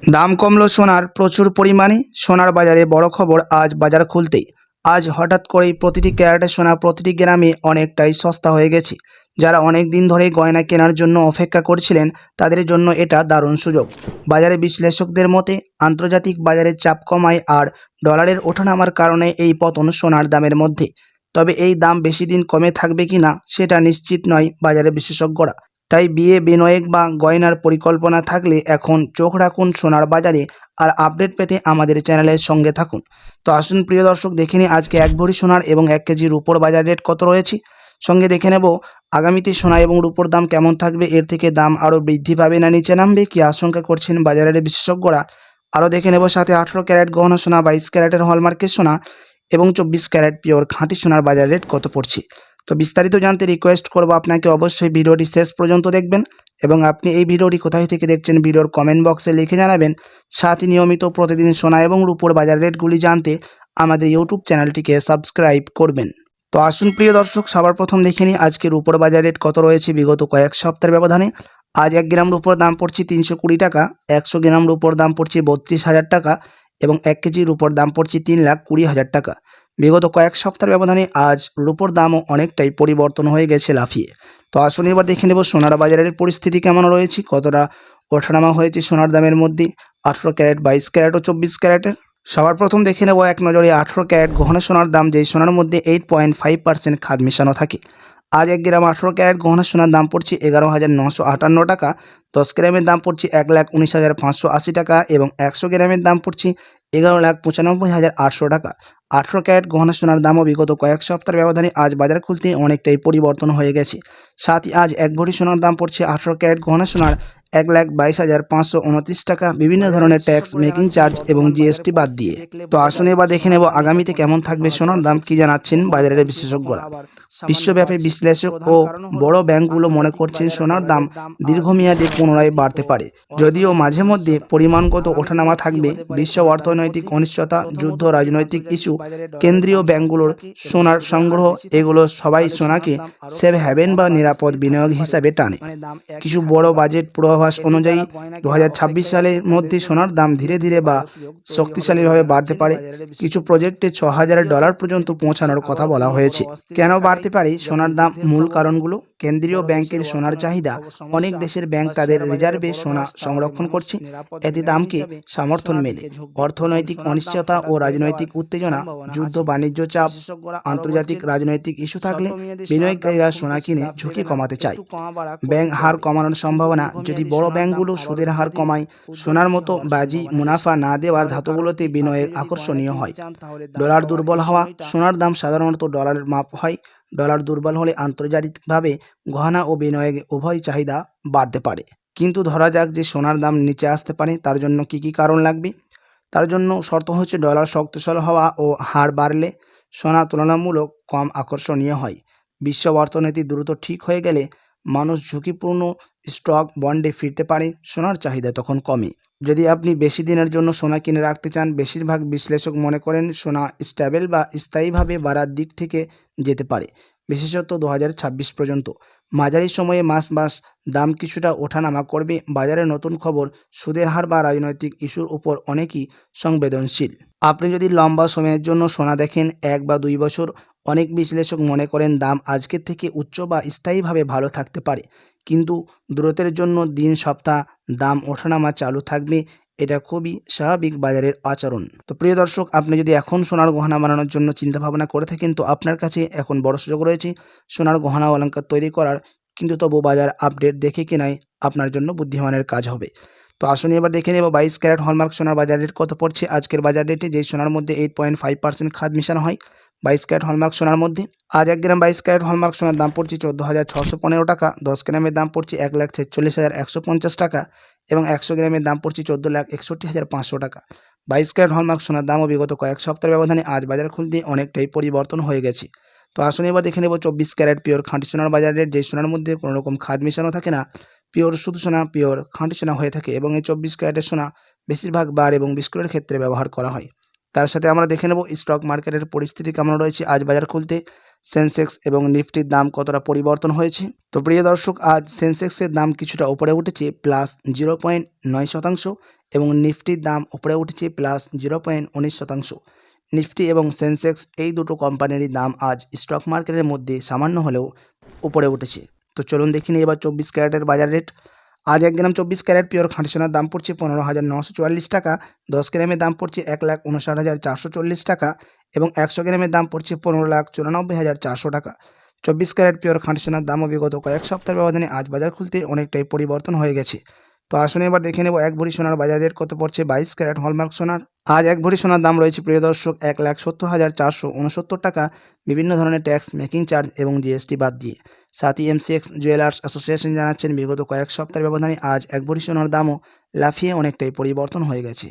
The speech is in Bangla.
দাম কমলো সোনার প্রচুর পরিমাণে। সোনার বাজারে বড় খবর আজ বাজার খুলতেই। আজ হঠাৎ করেই প্রতিটি ক্যারেটের সোনা প্রতিটি গ্রামে অনেকটাই সস্তা হয়ে গেছে। যারা অনেক দিন ধরেই গয়না কেনার জন্য অপেক্ষা করছিলেন তাদের জন্য এটা দারুণ সুযোগ। বাজারে বিশ্লেষকদের মতে আন্তর্জাতিক বাজারে চাপ কমায় আর ডলারের ওঠানামার কারণে এই পতন সোনার দামের মধ্যে। তবে এই দাম বেশি দিন কমে থাকবে কিনা সেটা নিশ্চিত নয় বাজারে বিশেষজ্ঞরা। তাই বিয়ে বিনিয়োগ বা গয়নার পরিকল্পনা থাকলে এখন চোখ রাখুন সোনার বাজারে। আর আপডেট পেতে আমাদের চ্যানেলের সঙ্গে থাকুন। তো আসুন প্রিয় দর্শক, দেখে নিই আজকে 1 ভরি সোনার এবং 1 কেজি রূপোর বাজার রেট কত রয়েছে। সঙ্গে দেখে নেব আগামীতে সোনা এবং রূপোর দাম কেমন থাকবে, এর থেকে দাম আরও বৃদ্ধি পাবে না নিচে নামবে কি আশঙ্কা করছেন বাজারের বিশেষজ্ঞরা। আরও দেখে নেব সাথে 18 ক্যারেট গহনা সোনা, 22 ক্যারেটের হলমার্কের সোনা এবং 24 ক্যারেট পিওর খাঁটি সোনার বাজার রেট কত পড়ছে। তো বিস্তারিত জানতে রিকোয়েস্ট করব আপনাকে অবশ্যই ভিডিওটি শেষ পর্যন্ত দেখবেন এবং আপনি এই ভিডিওটি কোথায় থেকে দেখছেন ভিডিওর কমেন্ট বক্সে লিখে জানাবেন। সাথে নিয়মিত প্রতিদিন সোনা এবং রূপোর বাজার রেটগুলি জানতে আমাদের ইউটিউব চ্যানেলটিকে সাবস্ক্রাইব করবেন। তো আসুন প্রিয় দর্শক, সবার প্রথম দেখে নিই আজকে রূপোর বাজার রেট কত রয়েছে বিগত কয়েক সপ্তাহের ব্যবধানে। আজ 1 গ্রাম রূপোর দাম পড়ছে 320 টাকা, 100 গ্রাম রূপোর দাম পড়ছে 32,000 টাকা এবং 1 কেজি রূপোর দাম পড়ছে 3,20,000 টাকা। বিগত কয়েক সপ্তাহের ব্যবধানে আজ রূপোর দামও অনেকটাই পরিবর্তন হয়ে গেছে লাফিয়ে। তো আসুন এবার দেখে নেব সোনার বাজারের পরিস্থিতি কেমন রয়েছে, কতটা ওঠানামা হয়েছে সোনার দামের মধ্যে 18 ক্যারেট, 22 ক্যারেট ও 24 ক্যারেটের। সবার প্রথম দেখে নেব এক নজরে 18 ক্যারেট গহনা সোনার দাম, যেই সোনার মধ্যে 8.5% খাদ মেশানো থাকে। আজ 1 গ্রাম 18 ক্যারেট গহনা সোনার দাম পড়ছে 11,958 টাকা, 10 গ্রামের দাম পড়ছে 1,19,580 টাকা এবং 100 গ্রামের দাম পড়ছে 11,95,800 টাকা। 18 ক্যারেট গহনা সোনার দামও বিগত কয়েক সপ্তাহের ব্যবধানে আজ বাজার খুলতে অনেকটাই পরিবর্তন হয়ে গেছে। সাথে আজ 1 ভরি সোনার দাম পড়ছে 18 ক্যারেট গহনা সোনার 1,22,529 টাকা, বিভিন্ন ধরনের ট্যাক্স, মেকিং চার্জ এবং জিএসটি বাদ দিয়ে। তো আসুন এবার দেখে নেব আগামীতে কেমন থাকবে সোনার দাম, কি জানাচ্ছেন বাজারের বিশেষজ্ঞরা। বিশ্বব্যাপী বিশ্লেষক ও বড় ব্যাংকগুলো মনে করছেন সোনার দাম দীর্ঘমেয়াদে পুনরায় বাড়তে পারে, যদিও মাঝে মধ্যে পরিমাণগত ওঠানামা থাকবে। বিশ্ব অর্থনৈতিক অনিশ্চয়তা, যুদ্ধ, রাজনৈতিক ইস্যু, কেন্দ্রীয় ব্যাংকগুলোর সোনার সংগ্রহ, এগুলো সবাই সোনাকে সেফ হ্যাভেন বা নিরাপদ বিনিয়োগ হিসাবে টানে। কিছু বড় বাজেট পূর্বাভাস অনুযায়ী 2026 সালের মধ্যে সোনার দাম ধীরে ধীরে বা শক্তিশালীভাবে বাড়তে পারে। কিছু প্রজেক্টে $6,000 পর্যন্ত পৌঁছানোর কথা বলা হয়েছে। কেন বাড়তে পারে সোনার দাম? মূল কারণগুলো: কেন্দ্রীয় ব্যাংকের সোনার চাহিদা। অনেক দেশের ব্যাংক তাদের রিজার্ভে সোনা সংরক্ষণ করছে, এতে দামকে সমর্থন মেলে। অর্থনৈতিক অনিশ্চয়তা ও রাজনৈতিক উত্তেজনা, যুদ্ধ, বাণিজ্য চাপ, আন্তর্জাতিক রাজনৈতিক ইস্যু থাকলে বিনিয়োগকারীরা সোনা কিনে ঝুঁকি কমাতে চায়। ব্যাংক হার কমানোর সম্ভাবনা: যদি বড় ব্যাংকগুলো সুদের হার কমায়, সোনার মতো বাজি মুনাফা না দেওয়ার ধাতুগুলোতে বিনিয়োগ আকর্ষণীয় হয়। ডলার দুর্বল হওয়া: সোনার দাম সাধারণত ডলারের মাপ হয়। ডলার দুর্বল হলে আন্তর্জাতিকভাবে গহনা ও বিনিয়োগে উভয় চাহিদা বাড়তে পারে। কিন্তু ধরা যাক যে সোনার দাম নিচে আসতে পারে, তার জন্য কি কি কারণ লাগবে? তার জন্য শর্ত হচ্ছে ডলার শক্তিশালী হওয়া ও হার বাড়লে সোনা তুলনামূলক কম আকর্ষণীয় হয়। বিশ্ব অর্থনীতি দ্রুত ঠিক হয়ে গেলে মানুষ ঝুঁকিপূর্ণ স্টক বন্ডে ফিরতে পারে, সোনার চাহিদা তখন কমে। যদি আপনি বেশি দিনের জন্য সোনা কিনে রাখতে চান, বেশিরভাগ বিশ্লেষক মনে করেন সোনা স্টেবল বা স্থায়ীভাবে বাড়ার দিক থেকে যেতে পারে, বিশেষত 2026 পর্যন্ত। মাঝারি সময়ে মাস মাস দাম কিছুটা ওঠানামা করবে। বাজারে নতুন খবর, সুদের হার বা রাজনৈতিক ইস্যুর উপর অনেকই সংবেদনশীল। আপনি যদি লম্বা সময়ের জন্য সোনা দেখেন, 1 বা 2 বছর, অনেক বিশ্লেষক মনে করেন দাম আজকের থেকে উচ্চ বা স্থায়ীভাবে ভালো থাকতে পারে। কিন্তু দ্রুতের জন্য দিন, সপ্তাহ দাম ওঠানামা চালু থাকবে, এটা খুবই স্বাভাবিক বাজারের আচরণ। তো প্রিয় দর্শক, আপনি যদি এখন সোনার গহনা বানানোর জন্য চিন্তাভাবনা করে থাকেন, তো আপনার কাছে এখন বড় সুযোগ রয়েছে সোনার গহনা অলংকার তৈরি করার। কিন্তু তবু বাজার আপডেট দেখে কেনাই আপনার জন্য বুদ্ধিমানের কাজ হবে। তো আসুন এবার দেখে নেব 22 ক্যারেট হলমার্ক সোনার বাজার রেট কত পড়ছে আজকের বাজার রেটে, যেই সোনার মধ্যে 8.5% খাদ মেশানো হয়। 22 ক্যারেট হলমার্ক সোনার মধ্যে আজ 1 গ্রাম 22 ক্যারেট হলমার্ক সোনার দাম পড়ছে 14,615 টাকা, 10 গ্রামের দাম পড়ছে 1,46,150 টাকা এবং 100 গ্রামের দাম পড়ছে 14,61,500 টাকা। 22 ক্যারেট হলমার্ক সোনার দামও বিগত কয়েক সপ্তাহের ব্যবধানে আজ বাজার খুলতে অনেকটাই পরিবর্তন হয়ে গেছে। তো আসুন এবার দেখে নেব 24 ক্যারেট পিওর খাঁটি সোনার বাজার রেট, যেই সোনার মধ্যে কোনো রকম খাদ মেশানো থাকে না, পিওর শুধু সোনা, পিওর খাঁটি সোনা হয়ে থাকে এবং এই 24 ক্যারেটের সোনা বেশিরভাগ বার এবং বিস্কুটের ক্ষেত্রে ব্যবহার করা হয়। তার সাথে আমরা দেখে নেব স্টক মার্কেটের পরিস্থিতি কেমন রয়েছে আজ বাজার খুলতে, সেন্সেক্স এবং নিফটির দাম কতটা পরিবর্তন হয়েছে। তো প্রিয় দর্শক, আজ সেন্সেক্সের দাম কিছুটা উপরে উঠেছে +0.9% এবং নিফটির দাম উপরে উঠেছে +0.19%। নিফটি এবং সেন্সেক্স এই দুটো কোম্পানিরই দাম আজ স্টক মার্কেটের মধ্যে সামান্য হলেও উপরে উঠেছে। তো চলুন দেখে নিই এবার 24 ক্যারেটের বাজার রেট। আজ 1 গ্রাম 24 ক্যারেট পিওর খাঁটি সোনার দাম পড়ছে 15,944 টাকা, 10 গ্রামের দাম পড়ছে 1,59,440 টাকা এবং 100 গ্রামের দাম পড়ছে 15,94,400 টাকা। 24 ক্যারেট পিওর খাঁটি সোনার দামও বিগত কয়েক সপ্তাহের ব্যবধানে আজ বাজার খুলতে অনেকটাই পরিবর্তন হয়ে গেছে। তো আসুন এবার দেখে নেব 1 ভরি সোনার বাজার রেট কত পড়ছে 22 ক্যারেট হলমার্ক সোনার। আজ 1 ভরি সোনার দাম রয়েছে প্রিয় দর্শক 1,70,469 টাকা, বিভিন্ন ধরনের ট্যাক্স, মেকিং চার্জ এবং জিএসটি বাদ দিয়ে। সাথী এমসিএক্স জুয়েলার্স অ্যাসোসিয়েশন জানাচ্ছেন বিগত কয়েক সপ্তাহের ব্যবধানে আজ 1 ভরি সোনার দামও লাফিয়ে অনেকটাই পরিবর্তন হয়ে গেছে।